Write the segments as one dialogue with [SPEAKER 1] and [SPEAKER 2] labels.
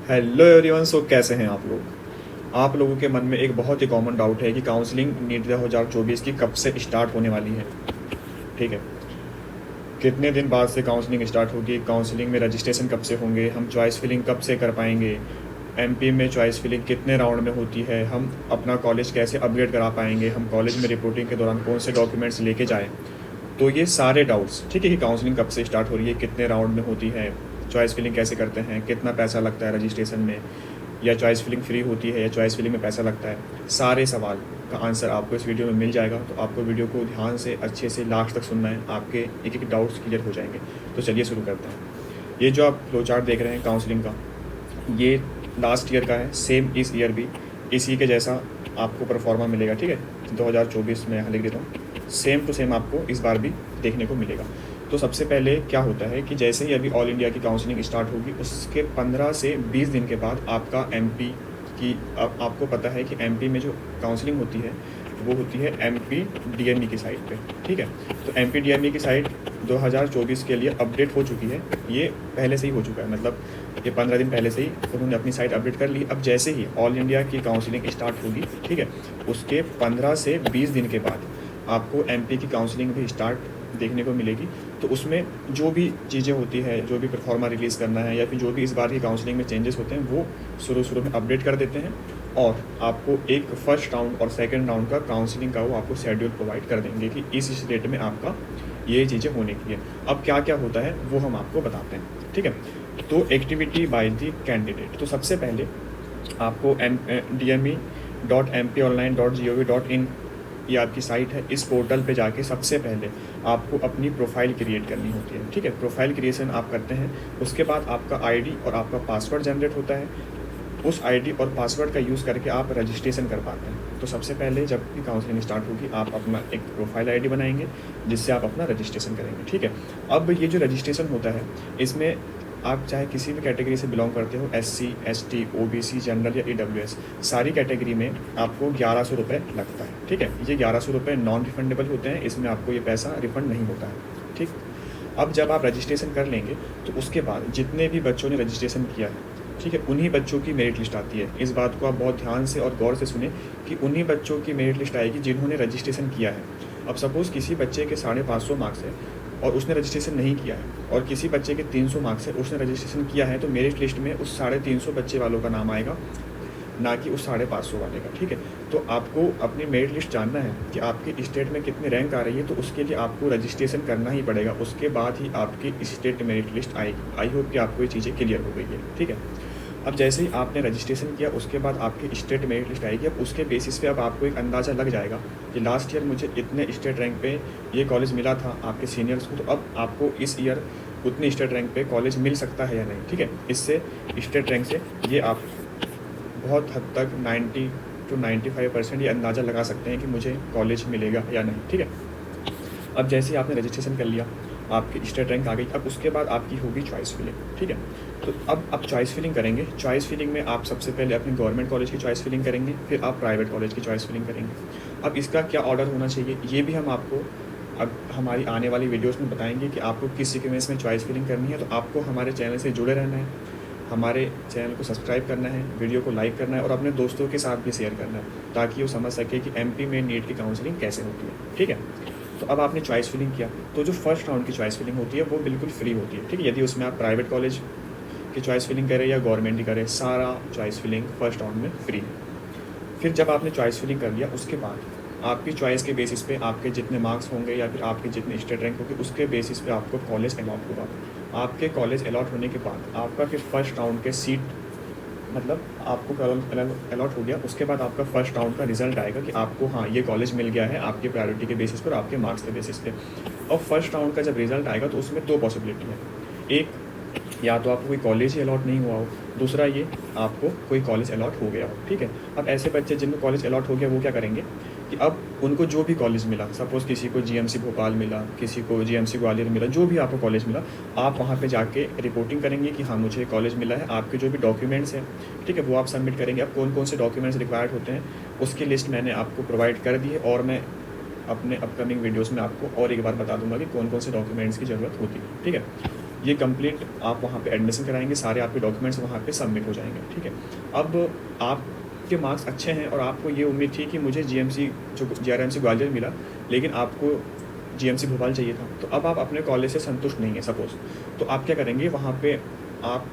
[SPEAKER 1] Hello everyone. सो कैसे हैं आप लोग? आप लोगों के मन में एक बहुत ही कॉमन डाउट है कि काउंसलिंग नीट 2024 की कब से स्टार्ट होने वाली है। ठीक है, कितने दिन बाद से काउंसलिंग स्टार्ट होगी, काउंसलिंग में रजिस्ट्रेशन कब से होंगे, हम चॉइस फिलिंग कब से कर पाएंगे, एमपी में चॉइस फिलिंग कितने राउंड में होती है, हम अपना कॉलेज कैसे अपग्रेड करा पाएंगे, हम कॉलेज में रिपोर्टिंग के दौरान कौन से डॉक्यूमेंट्स लेके जाएँ। तो ये सारे डाउट्स, ठीक है, कि काउंसलिंग कब से स्टार्ट हो रही है, कितने राउंड में होती है, चॉइस फिलिंग कैसे करते हैं, कितना पैसा लगता है रजिस्ट्रेशन में, या चॉइस फिलिंग फ्री होती है या चॉइस फिलिंग में पैसा लगता है, सारे सवाल का आंसर आपको इस वीडियो में मिल जाएगा। तो आपको वीडियो को ध्यान से अच्छे से लास्ट तक सुनना है, आपके एक एक डाउट्स क्लियर हो जाएंगे। तो चलिए शुरू करते हैं। ये जो आप फ्लो चार्ट देख रहे हैं काउंसलिंग का, ये लास्ट ईयर का है, सेम इस ईयर भी इसी के जैसा आपको परफॉर्मा मिलेगा। ठीक है, 2024 में यहाँ लिख देता हूँ, सेम टू सेम आपको इस बार भी देखने को मिलेगा। तो सबसे पहले क्या होता है कि जैसे ही अभी ऑल इंडिया की काउंसलिंग स्टार्ट होगी, उसके 15 से 20 दिन के बाद आपका एमपी की, अब आपको पता है कि एमपी में जो काउंसलिंग होती है वो होती है एमपी डीएमई की साइट पे। ठीक है, तो एमपी डीएमई की साइट 2024 के लिए अपडेट हो चुकी है। ये पहले से ही हो चुका है, मतलब ये 15 दिन पहले से ही उन्होंने अपनी साइट अपडेट कर ली। अब जैसे ही ऑल इंडिया की काउंसलिंग स्टार्ट होगी, ठीक है, उसके 15 से 20 दिन के बाद आपको एमपी की काउंसलिंग भी स्टार्ट देखने को मिलेगी। तो उसमें जो भी चीज़ें होती है, जो भी परफॉर्मा रिलीज़ करना है या फिर जो भी इस बार की काउंसलिंग में चेंजेस होते हैं, वो शुरू में अपडेट कर देते हैं और आपको एक फर्स्ट राउंड और सेकंड राउंड का काउंसलिंग का वो आपको शेड्यूल प्रोवाइड कर देंगे कि इस डेट में आपका ये चीज़ें होने की है। अब क्या क्या होता है वो हम आपको बताते हैं। ठीक है, तो एक्टिविटी बाय द कैंडिडेट। तो सबसे पहले आपको DME.mponline.gov.in ये आपकी साइट है, इस पोर्टल पे जाके सबसे पहले आपको अपनी प्रोफाइल क्रिएट करनी होती है। ठीक है, प्रोफाइल क्रिएशन आप करते हैं, उसके बाद आपका आईडी और आपका पासवर्ड जनरेट होता है। उस आईडी और पासवर्ड का यूज़ करके आप रजिस्ट्रेशन कर पाते हैं। तो सबसे पहले जब भी काउंसलिंग स्टार्ट होगी, आप अपना एक प्रोफाइल आईडी बनाएंगे जिससे आप अपना रजिस्ट्रेशन करेंगे। ठीक है, अब ये जो रजिस्ट्रेशन होता है, इसमें आप चाहे किसी भी कैटेगरी से बिलोंग करते हो, SC ST OBC जनरल या EWS, सारी कैटेगरी में आपको 1100 रुपये लगता है। ठीक है, ये 1100 रुपये नॉन रिफंडेबल होते हैं, इसमें आपको ये पैसा रिफंड नहीं होता है। ठीक, अब जब आप रजिस्ट्रेशन कर लेंगे तो उसके बाद जितने भी बच्चों ने रजिस्ट्रेशन किया है, ठीक है, उन्हीं बच्चों की मेरिट लिस्ट आती है। इस बात को आप बहुत ध्यान से और गौर से सुने कि उन्हीं बच्चों की मेरिट लिस्ट आएगी जिन्होंने रजिस्ट्रेशन किया है। अब सपोज़ किसी बच्चे के 550 मार्क्स है और उसने रजिस्ट्रेशन नहीं किया है, और किसी बच्चे के 300 मार्क्स है, उसने रजिस्ट्रेशन किया है, तो मेरिट लिस्ट में उस 350 बच्चे वालों का नाम आएगा, ना कि उस 550 वाले का। ठीक है, तो आपको अपनी मेरिट लिस्ट जानना है कि आपकी स्टेट में कितनी रैंक आ रही है, तो उसके लिए आपको रजिस्ट्रेशन करना ही पड़ेगा, उसके बाद ही आपकी स्टेट मेरिट लिस्ट आएगी। आई होप कि आपको ये चीज़ें क्लियर हो गई है। ठीक है, अब जैसे ही आपने रजिस्ट्रेशन किया, उसके बाद आपकी स्टेट मेरिट लिस्ट आएगी। अब उसके बेसिस पे अब आपको एक अंदाज़ा लग जाएगा कि लास्ट ईयर मुझे इतने स्टेट रैंक पे ये कॉलेज मिला था आपके सीनियर्स को, तो अब आपको इस ईयर उतनी स्टेट रैंक पे कॉलेज मिल सकता है या नहीं। ठीक है, इससे स्टेट रैंक से ये आप बहुत हद तक 90 to 95% ये अंदाज़ा लगा सकते हैं कि मुझे कॉलेज मिलेगा या नहीं। ठीक है, अब जैसे ही आपने रजिस्ट्रेशन कर लिया, आपकी स्टेट रैंक आ गई, अब उसके बाद आपकी होगी चॉइस फिलिंग। ठीक है, तो अब आप चॉइस फिलिंग करेंगे। चॉइस फिलिंग में आप सबसे पहले अपनी गवर्नमेंट कॉलेज की चॉइस फिलिंग करेंगे, फिर आप प्राइवेट कॉलेज की चॉइस फिलिंग करेंगे। अब इसका क्या ऑर्डर होना चाहिए, ये भी हम आपको अब हमारी आने वाली वीडियोस में बताएंगे कि आपको किस सीक्वेंस में चॉइस फिलिंग करनी है। तो आपको हमारे चैनल से जुड़े रहना है, हमारे चैनल को सब्सक्राइब करना है, वीडियो को लाइक करना है और अपने दोस्तों के साथ भी शेयर करना है, ताकि वो समझ सके कि एमपी में नीट की काउंसलिंग कैसे होती है। ठीक है, तो अब आपने चॉइस फिलिंग किया, तो जो फर्स्ट राउंड की चॉइस फिलिंग होती है वो बिल्कुल फ्री होती है। ठीक है, यदि उसमें आप प्राइवेट कॉलेज की चॉइस फिलिंग करें या गवर्नमेंट की करें, सारा चॉइस फिलिंग फर्स्ट राउंड में फ्री है। फिर जब आपने चॉइस फिलिंग कर लिया, उसके बाद आपकी चॉइस के बेसिस पे आपके जितने मार्क्स होंगे या फिर आपके जितने स्टेट रैंक होंगे, उसके बेसिस पे आपको कॉलेज अलॉट होगा। आपके कॉलेज अलॉट होने के बाद आपका फिर फर्स्ट राउंड के सीट, मतलब आपको अलॉट हो गया, उसके बाद आपका फर्स्ट राउंड का रिजल्ट आएगा कि आपको हाँ ये कॉलेज मिल गया है आपकी प्रायोरिटी के बेसिस पर, आपके मार्क्स के बेसिस पे। और फर्स्ट राउंड का जब रिजल्ट आएगा तो उसमें 2 पॉसिबिलिटी है, एक या तो आपको कोई कॉलेज ही अलॉट नहीं हुआ हो, दूसरा ये आपको कोई कॉलेज अलॉट हो गया हो। ठीक है, अब ऐसे बच्चे जिनको कॉलेज अलॉट हो गया वो क्या करेंगे कि अब उनको जो भी कॉलेज मिला, सपोज़ किसी को GMC भोपाल मिला, किसी को GMC ग्वालियर मिला, जो भी आपको कॉलेज मिला, आप वहाँ पे जाके रिपोर्टिंग करेंगे कि हाँ मुझे कॉलेज मिला है। आपके जो भी डॉक्यूमेंट्स हैं, ठीक है, वो आप सबमिट करेंगे। अब कौन कौन से डॉक्यूमेंट्स रिक्वायर्ड होते हैं उसकी लिस्ट मैंने आपको प्रोवाइड कर दी है, और मैं अपने अपकमिंग वीडियोज़ में आपको और एक बार बता दूंगा कि कौन कौन से डॉक्यूमेंट्स की ज़रूरत होती है। ठीक है, ये कंप्लीट आप वहाँ पे एडमिशन कराएंगे, सारे आपके डॉक्यूमेंट्स वहाँ पे सबमिट हो जाएंगे, ठीक है। अब आपके मार्क्स अच्छे हैं और आपको ये उम्मीद थी कि मुझे जीएमसी जो जीआरएमसी ग्वालियर मिला, लेकिन आपको जीएमसी भोपाल चाहिए था, तो अब आप अपने कॉलेज से संतुष्ट नहीं हैं सपोज़, तो आप क्या करेंगे, वहाँ पे आप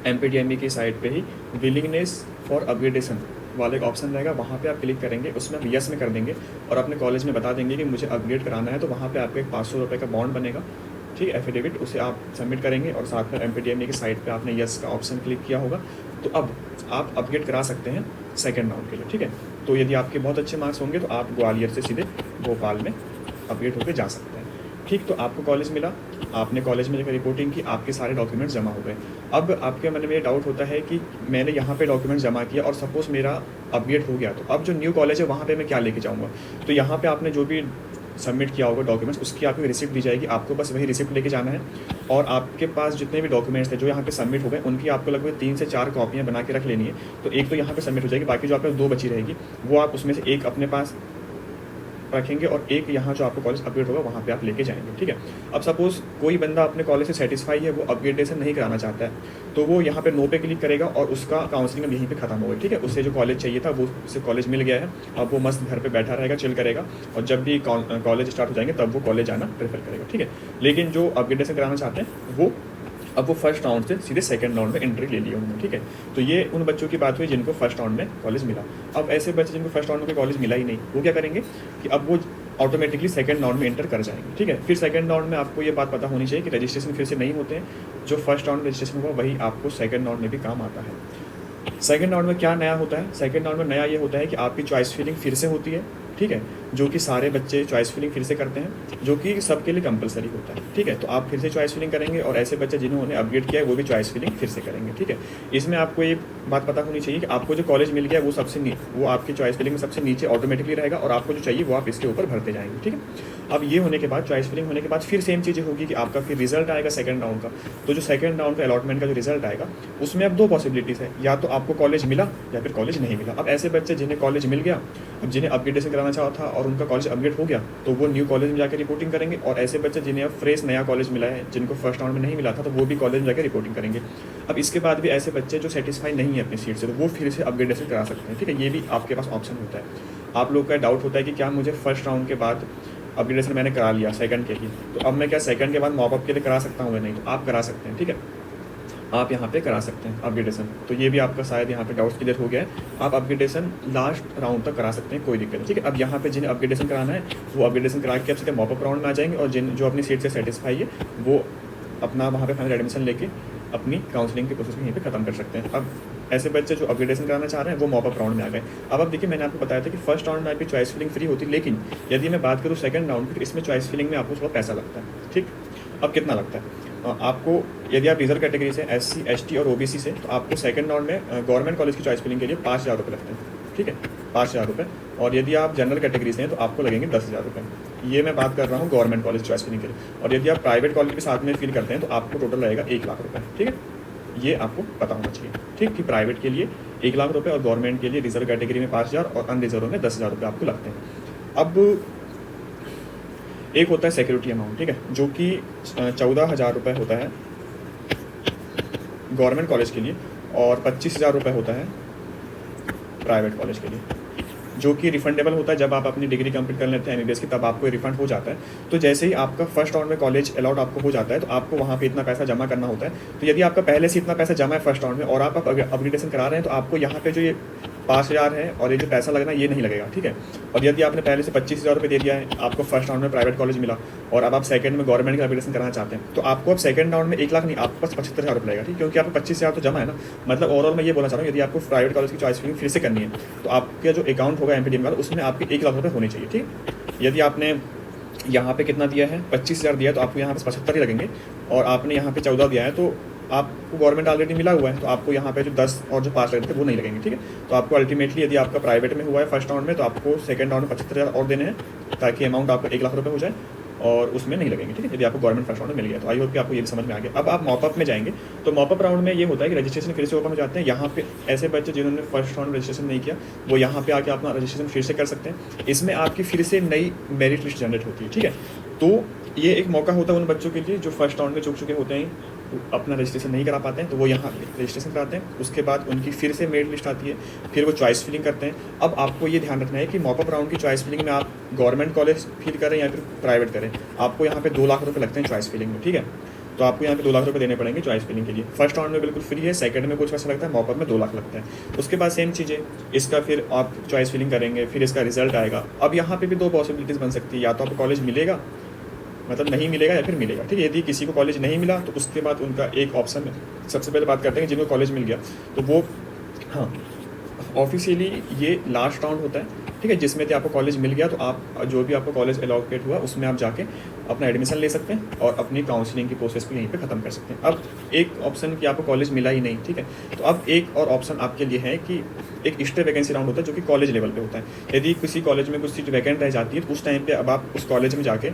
[SPEAKER 1] एमपीडीएमई की साइट पे ही विलिंगनेस फॉर अपग्रेडेशन वाला एक ऑप्शन रहेगा, वहाँ पे आप क्लिक करेंगे, उसमें आप यस में कर देंगे और अपने कॉलेज में बता देंगे कि मुझे अपग्रेड कराना है, तो वहाँ पे आपको एक 500 रुपये का बॉन्ड बनेगा, ठीक है, एफिडेविट, उसे आप सबमिट करेंगे और साथ में एमपीडीएमई की साइट पे आपने यस का ऑप्शन क्लिक किया होगा, तो अब आप अपग्रेड करा सकते हैं सेकेंड राउंड के लिए, ठीक है। तो यदि आपके बहुत अच्छे मार्क्स होंगे तो आप ग्वालियर से सीधे भोपाल में अपग्रेड होकर जा सकते हैं, ठीक। तो आपको कॉलेज मिला, आपने कॉलेज में जाकर रिपोर्टिंग की, आपके सारे डॉक्यूमेंट्स जमा हो गए। अब आपके मन में ये डाउट होता है कि मैंने यहाँ पे डॉक्यूमेंट्स जमा किया और सपोज़ मेरा अपग्रेड हो गया, तो अब जो न्यू कॉलेज है वहाँ पे मैं क्या लेके जाऊँगा। तो यहाँ पे आपने जो भी सबमिट किया होगा डॉक्यूमेंट्स, उसकी आपको रिसिप्ट दी जाएगी, आपको बस वही रिसिप्ट लेके जाना है और आपके पास जितने भी डॉक्यूमेंट्स थे जो यहाँ पे सबमिट हो गए, उनकी आपको लगभग 3 से 4 कॉपियाँ बना के रख लेनी है। तो एक तो यहाँ पे सबमिट हो जाएगी, बाकी जो आपके 2 बची रहेगी वो आप उसमें से एक अपने पास रखेंगे और एक यहाँ जो आपको कॉलेज अपग्रेड होगा वहाँ पे आप लेके जाएंगे, ठीक है। अब सपोज़ कोई बंदा अपने कॉलेज से सेटिस्फाई है, वो अपग्रेडेशन नहीं कराना चाहता है, तो वो यहाँ पे नो पे क्लिक करेगा और उसका काउंसलिंग अब यहीं पे खत्म होगा, ठीक है। उससे जो कॉलेज चाहिए था वो उसे कॉलेज मिल गया है, अब वो मस्त घर पे बैठा रहेगा, चिल करेगा और जब भी कॉलेज स्टार्ट हो जाएंगे तब वो कॉलेज आना प्रेफर करेगा, ठीक है। लेकिन जो अपग्रेडेशन कराना चाहते हैं वो अब वो फर्स्ट राउंड से सीधे सेकंड राउंड में एंट्री ले ली उन्होंने, ठीक है। तो ये उन बच्चों की बात हुई जिनको फर्स्ट राउंड में कॉलेज मिला। अब ऐसे बच्चे जिनको फर्स्ट राउंड में कॉलेज मिला ही नहीं, वो क्या करेंगे कि अब वो ऑटोमेटिकली सेकंड राउंड में एंटर कर जाएंगे, ठीक है। फिर सेकंड राउंड में आपको ये बात पता होनी चाहिए कि रजिस्ट्रेशन फिर से नहीं होते हैं, जो फर्स्ट राउंड में रजिस्ट्रेशन हुआ वही आपको सेकंड राउंड में भी काम आता है। सेकंड राउंड में क्या नया होता है, सेकंड राउंड में नया ये होता है कि आपकी चॉइस फिलिंग फिर से होती है, ठीक है, जो कि सारे बच्चे चॉइस फिलिंग फिर से करते हैं, जो कि सबके लिए कंपलसरी होता है, ठीक है। तो आप फिर से चॉइस फिलिंग करेंगे और ऐसे बच्चे जिन्होंने अपग्रेड किया है वो भी चॉइस फिलिंग फिर से करेंगे, ठीक है। इसमें आपको एक बात पता होनी चाहिए कि आपको जो कॉलेज मिल गया वो आपकी चॉइस फिलिंग में सबसे नीचे ऑटोमेटिकली रहेगा और आपको जो चाहिए वो आप इसके ऊपर भरते जाएंगे, ठीक है। अब ये होने के बाद चॉइस फिलिंग होने के बाद फिर सेम चीज़ें होगी कि आपका फिर रिजल्ट आएगा सेकंड राउंड का। तो जो सेकंड राउंड का अलॉटमेंट का जो रिजल्ट आएगा उसमें अब 2 पॉसिबिलिटीज़ है, या तो आपको कॉलेज मिला या फिर कॉलेज नहीं मिला। अब ऐसे बच्चे जिन्हें कॉलेज मिल गया, अब जिन्हें अपग्रेडेशन कराना चाहा था और उनका कॉलेज अपग्रेड हो गया, तो वो न्यू कॉलेज में जाकर रिपोर्टिंग करेंगे और ऐसे बच्चे जिन्हें अब फ्रेश नया कॉलेज मिला है, जिनको फर्स्ट राउंड में नहीं मिला था, तो वो भी कॉलेज में जाकर रिपोर्टिंग करेंगे। अब इसके बाद भी ऐसे बच्चे जो सेटिस्फाई नहीं है अपनी सीट से, तो वो फिर से अपग्रेडेशन करा सकते हैं, ठीक है। ये भी आपके पास ऑप्शन होता है। आप लोग का डाउट होता है कि क्या मुझे फर्स्ट राउंड के बाद अपग्रेडेशन मैंने करा लिया सेकंड के लिए, तो अब मैं क्या सेकंड के बाद मॉप अप के लिए करा सकता हूँ या नहीं, तो आप करा सकते हैं, ठीक है। आप यहाँ पे करा सकते हैं अपग्रेडेशन। तो ये भी आपका शायद यहाँ पे डाउट्स क्लियर हो गया है। आप अपग्रेडेशन लास्ट राउंड तक करा सकते हैं, कोई दिक्कत नहीं, ठीक है। अब यहाँ पे जिन्हें अपग्रेडेशन कराना है वो अपग्रेडेशन करा के आप सीधे मॉप अप राउंड में आ जाएंगे और जो अपनी सीट से सेटिस्फाई है वो अपना वहाँ पे फाइनल एडमिशन लेके अपनी काउंसलिंग की प्रोसेस यहीं पे खत्म कर सकते हैं। अब ऐसे बच्चे जो अपग्रेडेशन कराना चाह रहे हैं वो मॉप अप राउंड में आ गए। अब देखिए मैंने आपको बताया था कि फर्स्ट राउंड में आपकी चॉइस फिलिंग फ्री होती है, लेकिन यदि मैं बात करूँ सेकंड राउंड की, तो इसमें चॉइस फिलिंग में आपको थोड़ा पैसा लगता है, ठीक। अब कितना लगता है आपको, यदि आप रिजर्व कैटेगरी से SC ST और OBC से, तो आपको सेकंड राउंड में गवर्नमेंट कॉलेज की चॉइस फिलिंग के लिए 5,000 रुपये लगते हैं, ठीक है, 5,000 रुपये। और यदि आप जनरल कैटेगरी से हैं तो आपको लगेंगे 10,000 रुपये। ये मैं बात कर रहा हूँ गवर्नमेंट कॉलेज चॉइस फिलिंग के लिए। और यदि आप प्राइवेट कॉलेज के साथ में फिल करते हैं तो आपको टोटल लगेगा 1 लाख रुपये, ठीक है। ये आपको पता होना चाहिए, ठीक, कि प्राइवेट के लिए 1 लाख रुपये और गवर्नमेंट के लिए रिजर्व कैटेगरी में 5,000 और अनरिजर्व में 10,000 रुपये आपको लगते हैं। अब एक होता है सिक्योरिटी अमाउंट, ठीक है, जो कि 14,000 रुपये होता है गवर्नमेंट कॉलेज के लिए और 25,000 रुपये होता है प्राइवेट कॉलेज के लिए, जो कि रिफंडेबल होता है। जब आप अपनी डिग्री कंप्लीट कर लेते हैं MBBS की, तब आपको रिफंड हो जाता है। तो जैसे ही आपका फर्स्ट राउंड में कॉलेज अलाउड आपको हो जाता है तो आपको वहाँ पे इतना पैसा जमा करना होता है। तो यदि आपका पहले से इतना पैसा जमा है फर्स्ट राउंड में और आप अपग्रेडेशन करा रहे हैं, तो आपको यहाँ पे जो ये 5,000 है और ये जो पैसा लगना ये नहीं लगेगा, ठीक है। और यदि आपने पहले से 25,000 रुपये दे दिया है, आपको फर्स्ट राउंड में प्राइवेट कॉलेज मिला और अब आप सेकंड में गवर्नमेंट का अपग्रेडेशन कराना चाहते हैं, तो आपको अब सेकंड राउंड में 1 लाख नहीं, आपको बस 75,000 रुपये लगेगा, ठीक, क्योंकि आपको 25,000 तो जमा है ना। मतलब ओवरऑल मैं ये बोलना चाह रहा हूँ, यदि आपको प्राइवेट कॉलेज की चॉइस फिलिंग फिर से करनी है तो आपका जो अकाउंट होगा MPDM का, उसमें आपके 1 लाख रुपये होने चाहिए, ठीक। यदि आपने यहाँ पे कितना दिया है, 25,000 दिया है, तो आपको यहाँ पे 75 ही लगेंगे। और आपने यहाँ पे 14 दिया है तो आपको गवर्नमेंट ऑलरेडी मिला हुआ है, तो आपको यहाँ पे जो 10 और जो 5 लगते थे वो नहीं लगेंगे, ठीक है। तो आपको अल्टीमेटली यदि आपका प्राइवेट में हुआ है फर्स्ट राउंड में, तो आपको सेकंड राउंड में 75,000 और देने हैं ताकि अमाउंट आपका 1 लाख रुपये हो जाए और उसमें नहीं लगेंगे, ठीक है, यदि आपको गवर्नमेंट फर्स्ट राउंड में मिल गया। तो आई होप कि आपको ये भी समझ में आ गया। अब आप मॉपअप में जाएंगे तो मॉपअप राउंड में ये होता है कि रजिस्ट्रेशन फिर से ओपन हो जाते हैं। यहाँ पे ऐसे बच्चे जिन्होंने फर्स्ट राउंड में रजिस्ट्रेशन नहीं किया वो यहाँ पे आके अपना रजिस्ट्रेशन फिर से कर सकते हैं। इसमें आपकी फिर से नई मेरिट लिस्ट जनरेट होती है, ठीक है। तो ये एक मौका होता है उन बच्चों के लिए जो फर्स्ट राउंड में चुक चुके होते हैं, अपना रजिस्ट्रेशन नहीं करा पाते हैं, तो वो यहाँ रजिस्ट्रेशन कराते हैं। उसके बाद उनकी फिर से मेरिट लिस्ट आती है, फिर वो चॉइस फिलिंग करते हैं। अब आपको ये ध्यान रखना है कि मॉपअप राउंड की चॉइस फिलिंग में आप गवर्नमेंट कॉलेज फिल करें या फिर प्राइवेट करें, आपको यहाँ पे 2 लाख रुपये लगते हैं चॉइस फिलिंग में, ठीक है। तो आपको यहाँ पे 2 लाख रुपये देने पड़ेंगे चॉइस फिलिंग के लिए। फर्स्ट राउंड में बिल्कुल फ्री है, सेकंड में कुछ पैसा लगता है, मॉपअप में 2 लाख लगता है। उसके बाद सेम चीज़ें, इसका फिर आप चॉइस फिलिंग करेंगे, फिर इसका रिजल्ट आएगा। अब यहाँ पे भी 2 पॉसिबिलिटीज़ बन सकती है, या तो आपको कॉलेज मिलेगा, मतलब नहीं मिलेगा, या फिर मिलेगा, ठीक है। यदि किसी को कॉलेज नहीं मिला तो उसके बाद उनका एक ऑप्शन है। सबसे पहले बात करते हैं जिनको कॉलेज मिल गया, तो वो हाँ ऑफिशियली ये लास्ट राउंड होता है, ठीक है, जिसमें कि आपको कॉलेज मिल गया तो आप जो भी आपको कॉलेज एलोकेट हुआ उसमें आप जाके अपना एडमिशन ले सकते हैं और अपनी काउंसलिंग की प्रोसेस को यहीं पे ख़त्म कर सकते हैं। अब एक ऑप्शन कि आपको कॉलेज मिला ही नहीं, ठीक है, तो अब एक और ऑप्शन आपके लिए है कि एक एक्स्ट्रा वैकेंसी राउंड होता है जो कि कॉलेज लेवल पे होता है। यदि किसी कॉलेज में कुछ सीट वैकेंट रह जाती है तो उस टाइम पे अब आप उस कॉलेज में जाके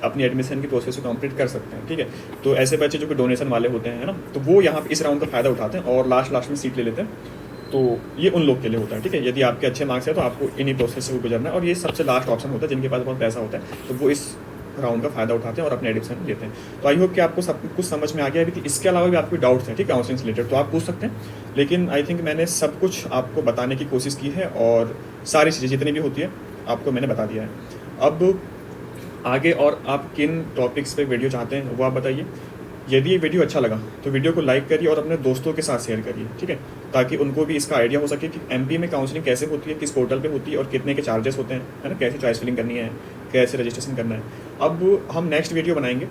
[SPEAKER 1] अपनी एडमिशन की प्रोसेस को कंप्लीट कर सकते हैं, ठीक है। तो ऐसे बच्चे जो कि डोनेशन वाले होते हैं, है ना, तो वो यहाँ पे इस राउंड का फ़ायदा उठाते हैं और लास्ट में सीट ले लेते हैं। तो ये उन लोग के लिए होता है, ठीक है। यदि आपके अच्छे मार्क्स है तो आपको इन्हीं प्रोसेस से गुजरना है, और ये सबसे लास्ट ऑप्शन होता है जिनके पास बहुत पैसा होता है, तो वो इस राउंड का फ़ायदा उठाते हैं और अपने एडमिशन लेते हैं। तो आई होप कि आपको सब कुछ समझ में आ गया है। इसके अलावा भी आपको डाउट्स हैं, ठीक है, काउंसलिंग से रिलेटेड, तो आप पूछ सकते हैं। लेकिन आई थिंक मैंने सब कुछ आपको बताने की कोशिश की है और सारी चीज़ें जितनी भी होती है आपको मैंने बता दिया है। अब आगे और आप किन टॉपिक्स पे वीडियो चाहते हैं वो आप बताइए। यदि ये वीडियो अच्छा लगा तो वीडियो को लाइक करिए और अपने दोस्तों के साथ शेयर करिए, ठीक है, ताकि उनको भी इसका आइडिया हो सके कि एमपी में काउंसलिंग कैसे होती है, किस पोर्टल पे होती है और कितने के चार्जेस होते हैं, है ना, कैसे चॉइस फिलिंग करनी है, कैसे रजिस्ट्रेशन करना है। अब हम नेक्स्ट वीडियो बनाएंगे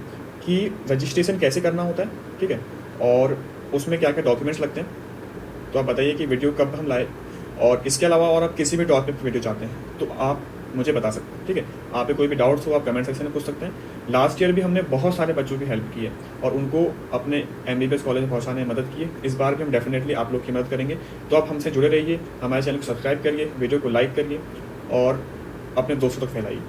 [SPEAKER 1] कि रजिस्ट्रेशन कैसे करना होता है, ठीक है, और उसमें क्या क्या डॉक्यूमेंट्स लगते हैं। तो आप बताइए कि वीडियो कब हम लाए, और इसके अलावा और आप किसी भी टॉपिक पर वीडियो चाहते हैं तो आप मुझे बता सकते हैं, ठीक है। आप पे कोई भी डाउट्स हो आप कमेंट सेक्शन में पूछ सकते हैं। लास्ट ईयर भी हमने बहुत सारे बच्चों की हेल्प की है और उनको अपने MBBS कॉलेज में पहुंचाने में मदद की है। इस बार भी हम डेफिनेटली आप लोग की मदद करेंगे। तो आप हमसे जुड़े रहिए, हमारे चैनल को सब्सक्राइब करिए, वीडियो को लाइक करिए और अपने दोस्तों तक फैलाइए,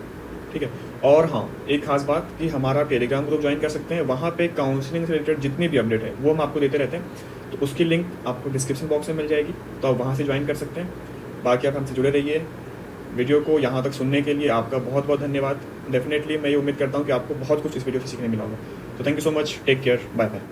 [SPEAKER 1] ठीक है। और हाँ, एक खास बात कि हमारा टेलीग्राम ग्रुप ज्वाइन कर सकते हैं, वहाँ पे काउंसलिंग से रिलेटेड जितनी भी अपडेट है वो हम आपको देते रहते हैं। तो उसकी लिंक आपको डिस्क्रिप्शन बॉक्स में मिल जाएगी, तो आप वहाँ से ज्वाइन कर सकते हैं। बाकी आप हमसे जुड़े रहिए। वीडियो को यहाँ तक सुनने के लिए आपका बहुत बहुत धन्यवाद। डेफिनेटली मैं ये उम्मीद करता हूँ कि आपको बहुत कुछ इस वीडियो से सीखने मिला होगा। तो thank you so much, take care, bye bye.